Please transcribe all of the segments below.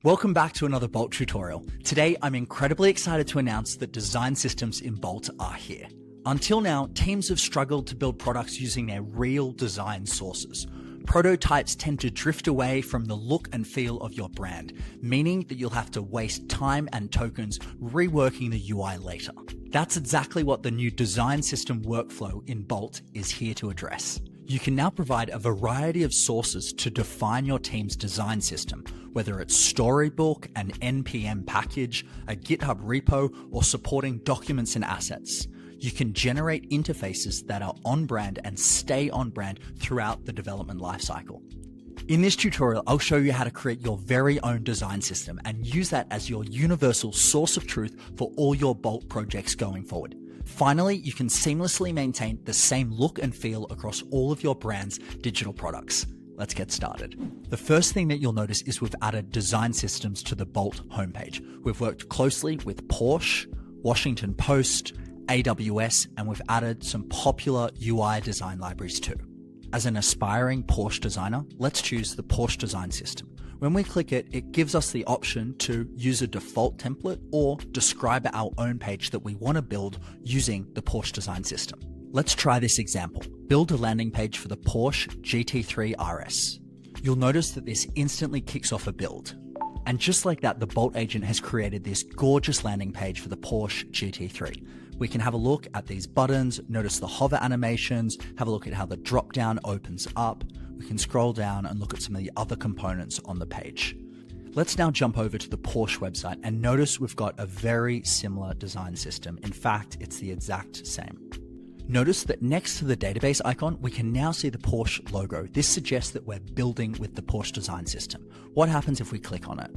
Welcome back to another Bolt tutorial. Today, I'm incredibly excited to announce that design systems in Bolt are here. Until now, teams have struggled to build products using their real design sources. Prototypes tend to drift away from the look and feel of your brand, meaning that you'll have to waste time and tokens reworking the UI later. That's exactly what the new design system workflow in Bolt is here to address. You can now provide a variety of sources to define your team's design system, whether it's Storybook, an NPM package, a GitHub repo, or supporting documents and assets. You can generate interfaces that are on brand and stay on brand throughout the development lifecycle. In this tutorial, I'll show you how to create your very own design system and use that as your universal source of truth for all your Bolt projects going forward. Finally, you can seamlessly maintain the same look and feel across all of your brand's digital products. Let's get started. The first thing that you'll notice is we've added design systems to the Bolt homepage. We've worked closely with Porsche, Washington Post, AWS, and we've added some popular UI design libraries too. As an aspiring Porsche designer, let's choose the Porsche design system. When we click it, it gives us the option to use a default template or describe our own page that we want to build using the Porsche design system. Let's try this example. Build a landing page for the Porsche GT3 RS. You'll notice that this instantly kicks off a build. And just like that, the Bolt agent has created this gorgeous landing page for the Porsche GT3. We can have a look at these buttons, notice the hover animations, have a look at how the drop down opens up. We can scroll down and look at some of the other components on the page. Let's now jump over to the Porsche website and notice we've got a very similar design system. In fact, it's the exact same. Notice that next to the database icon, we can now see the Porsche logo. This suggests that we're building with the Porsche design system. What happens if we click on it?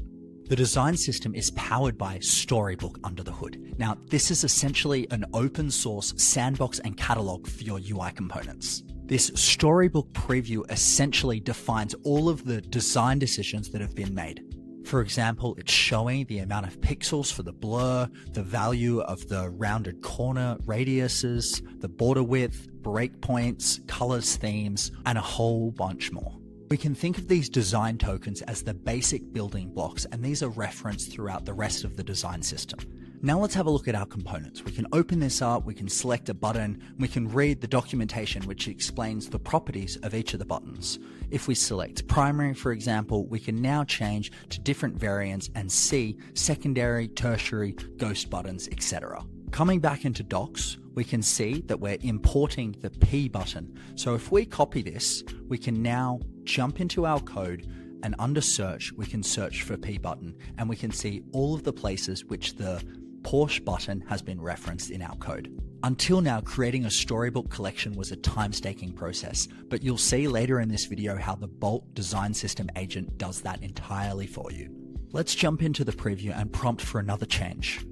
The design system is powered by Storybook under the hood. Now, this is essentially an open source sandbox and catalog for your UI components. This Storybook preview essentially defines all of the design decisions that have been made. For example, it's showing the amount of pixels for the blur, the value of the rounded corner radiuses, the border width, breakpoints, colors, themes, and a whole bunch more. We can think of these design tokens as the basic building blocks, and these are referenced throughout the rest of the design system. Now let's have a look at our components. We can open this up, we can select a button, we can read the documentation which explains the properties of each of the buttons. If we select primary, for example, we can now change to different variants and see secondary, tertiary, ghost buttons, etc. Coming back into docs, we can see that we're importing the P button. So if we copy this, we can now jump into our code, and under search, we can search for P button, and we can see all of the places which the Porsche button has been referenced in our code. Until now, creating a Storybook collection was a time-taking process, but you'll see later in this video how the Bolt design system agent does that entirely for you. Let's jump into the preview and prompt for another change.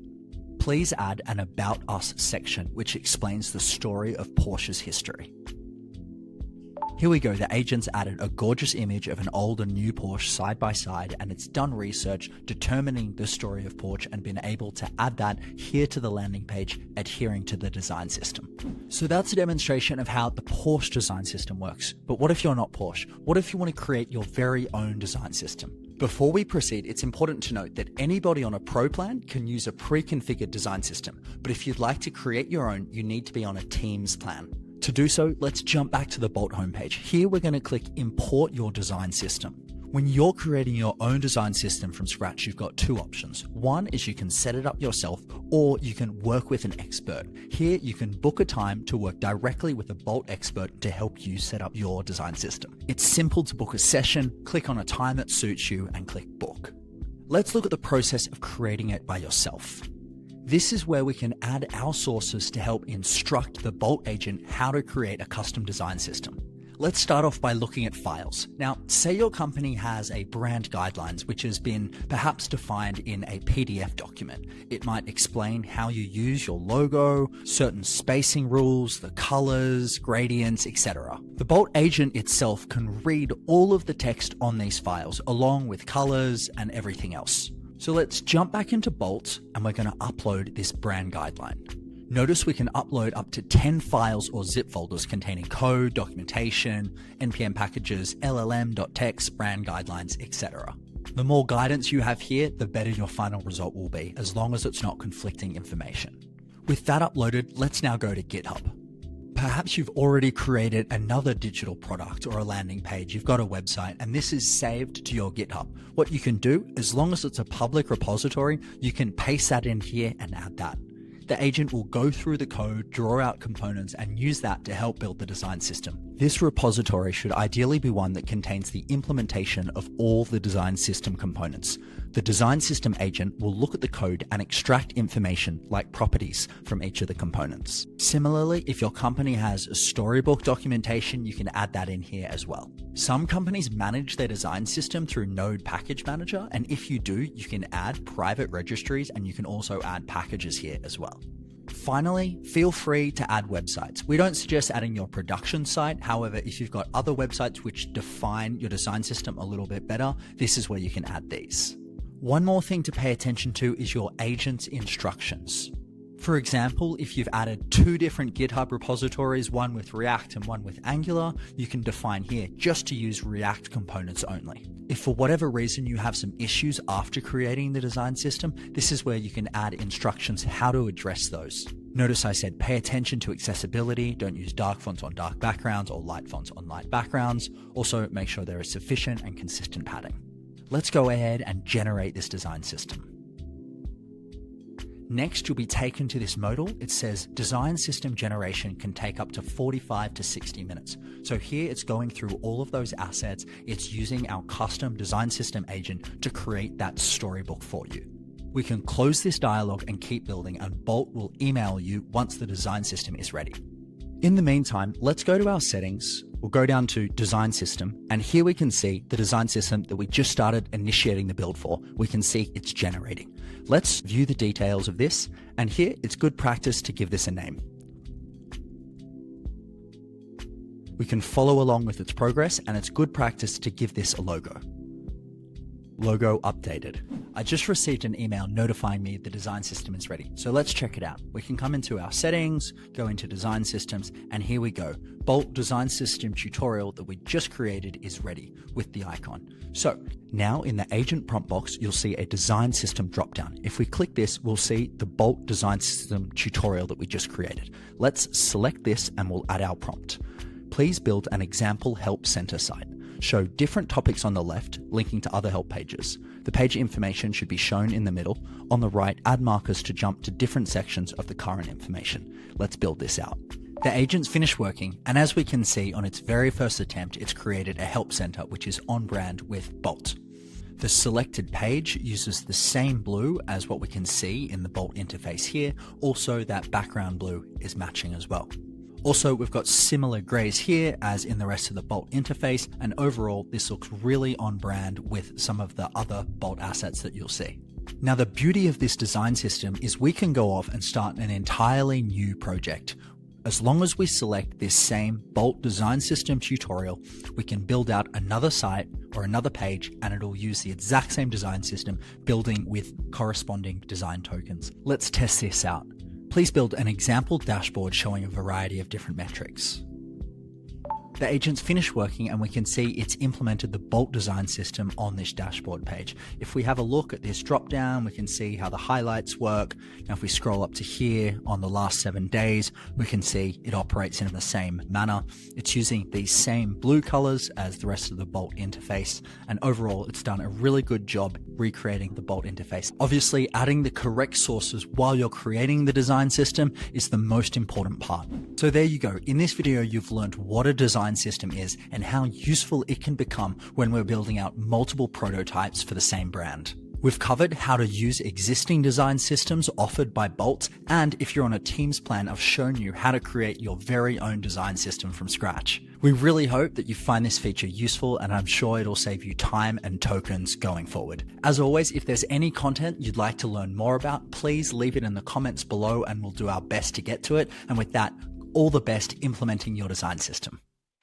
Please add an About Us section which explains the story of Porsche's history. Here we go, the agent's added a gorgeous image of an old and new Porsche side by side, and it's done research determining the story of Porsche and been able to add that here to the landing page, adhering to the design system. So that's a demonstration of how the Porsche design system works. But what if you're not Porsche? What if you want to create your very own design system? Before we proceed, it's important to note that anybody on a pro plan can use a pre-configured design system, but if you'd like to create your own, you need to be on a Teams plan. To do so, let's jump back to the Bolt homepage. Here we're going to click Import Your Design System. When you're creating your own design system from scratch, you've got two options. One is you can set it up yourself, or you can work with an expert. Here you can book a time to work directly with a Bolt expert to help you set up your design system. It's simple to book a session, click on a time that suits you and click book. Let's look at the process of creating it by yourself. This is where we can add our sources to help instruct the Bolt agent how to create a custom design system. Let's start off by looking at files. Now, say your company has a brand guidelines which has been perhaps defined in a PDF document. It might explain how you use your logo, certain spacing rules, the colors, gradients, etc. The Bolt agent itself can read all of the text on these files along with colors and everything else. So let's jump back into Bolt and we're going to upload this brand guideline. Notice we can upload up to 10 files or zip folders containing code, documentation, NPM packages, LLM.txt, brand guidelines, etc. The more guidance you have here, the better your final result will be, as long as it's not conflicting information. With that uploaded, let's now go to GitHub. Perhaps you've already created another digital product or a landing page. You've got a website and this is saved to your GitHub. What you can do, as long as it's a public repository, you can paste that in here and add that. The agent will go through the code, draw out components, and use that to help build the design system. This repository should ideally be one that contains the implementation of all the design system components. The design system agent will look at the code and extract information like properties from each of the components. Similarly, if your company has a Storybook documentation, you can add that in here as well. Some companies manage their design system through Node Package Manager, and if you do, you can add private registries and you can also add packages here as well. Finally, feel free to add websites. We don't suggest adding your production site. However, if you've got other websites which define your design system a little bit better, this is where you can add these. One more thing to pay attention to is your agent's instructions. For example, if you've added two different GitHub repositories, one with React and one with Angular, you can define here just to use React components only. If for whatever reason you have some issues after creating the design system, this is where you can add instructions how to address those. Notice I said pay attention to accessibility, don't use dark fonts on dark backgrounds or light fonts on light backgrounds. Also make sure there is sufficient and consistent padding. Let's go ahead and generate this design system. Next, you'll be taken to this modal. It says design system generation can take up to 45 to 60 minutes. So here it's going through all of those assets. It's using our custom design system agent to create that storybook for you. We can close this dialog and keep building, and Bolt will email you once the design system is ready. In the meantime, let's go to our settings. We'll go down to design system, and here we can see the design system that we just started initiating the build for. We can see it's generating. Let's view the details of this, and here it's good practice to give this a name. We can follow along with its progress, and it's good practice to give this a logo. Logo updated. I just received an email notifying me the design system is ready. So let's check it out. We can come into our settings, go into design systems, and here we go. Bolt design system tutorial that we just created is ready with the icon. So now in the agent prompt box, you'll see a design system dropdown. If we click this, we'll see the Bolt design system tutorial that we just created. Let's select this and we'll add our prompt. Please build an example help center site. Show different topics on the left, linking to other help pages. The page information should be shown in the middle. On the right, add markers to jump to different sections of the current information. Let's build this out. The agent's finished working, and as we can see on its very first attempt, it's created a help center which is on brand with Bolt. The selected page uses the same blue as what we can see in the Bolt interface here. Also, that background blue is matching as well. Also, we've got similar grays here as in the rest of the Bolt interface, and overall this looks really on brand with some of the other Bolt assets that you'll see. Now, the beauty of this design system is we can go off and start an entirely new project. As long as we select this same Bolt design system tutorial, we can build out another site or another page, and it'll use the exact same design system, building with corresponding design tokens. Let's test this out. Please build an example dashboard showing a variety of different metrics. The agent's finished working, and we can see it's implemented the Bolt design system on this dashboard page. If we have a look at this drop down, we can see how the highlights work. Now, if we scroll up to here on the last 7 days, we can see it operates in the same manner. It's using these same blue colors as the rest of the Bolt interface, and overall it's done a really good job recreating the Bolt interface. Obviously, adding the correct sources while you're creating the design system is the most important part. So there you go. In this video, you've learned what a design system is and how useful it can become when we're building out multiple prototypes for the same brand. We've covered how to use existing design systems offered by Bolt, and if you're on a Teams plan, I've shown you how to create your very own design system from scratch. We really hope that you find this feature useful, and I'm sure it'll save you time and tokens going forward. As always, if there's any content you'd like to learn more about, please leave it in the comments below and we'll do our best to get to it. And with that, all the best implementing your design system.